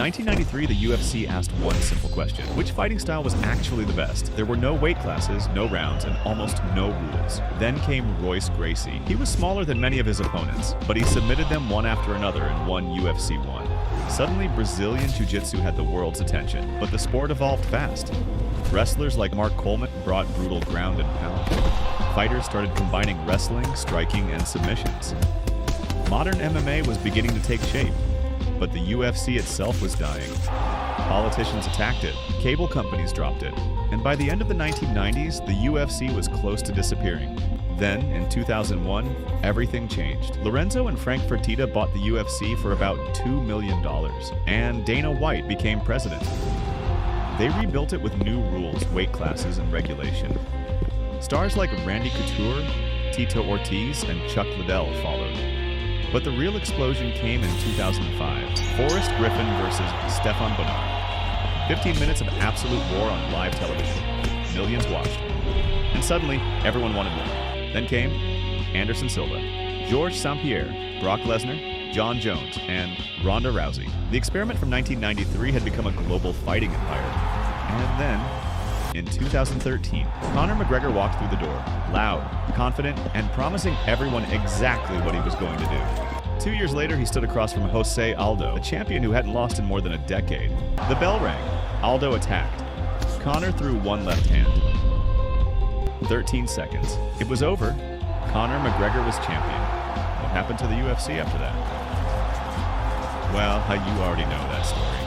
1993, the UFC asked one simple question: which fighting style was actually the best? There were no weight classes, no rounds, and almost no rules. Then came Royce Gracie. He was smaller than many of his opponents, but he submitted them one after another and won UFC 1. Suddenly, Brazilian Jiu-Jitsu had the world's attention, but the sport evolved fast. Wrestlers like Mark Coleman brought brutal ground and pound. Fighters started combining wrestling, striking, and submissions. Modern MMA was beginning to take shape, but the UFC itself was dying. Politicians attacked it, cable companies dropped it, and by the end of the 1990s, the UFC was close to disappearing. Then, in 2001, everything changed. Lorenzo and Frank Fertitta bought the UFC for about $2 million, and Dana White became president. They rebuilt it with new rules, weight classes, and regulation. Stars like Randy Couture, Tito Ortiz, and Chuck Liddell followed. But the real explosion came in 2005. Forrest Griffin versus Stefan Bonnar. 15 minutes of absolute war on live television. Millions watched. And suddenly, everyone wanted more. Then came Anderson Silva, Georges St-Pierre, Brock Lesnar, Jon Jones, and Ronda Rousey. The experiment from 1993 had become a global fighting empire. And then, in 2013, Conor McGregor walked through the door, loud, confident, and promising everyone exactly what he was going to do. 2 years later, he stood across from Jose Aldo, a champion who hadn't lost in more than a decade. The bell rang. Aldo attacked. Conor threw one left hand. 13 seconds. It was over. Conor McGregor was champion. What happened to the UFC after that? Well, you already know that story.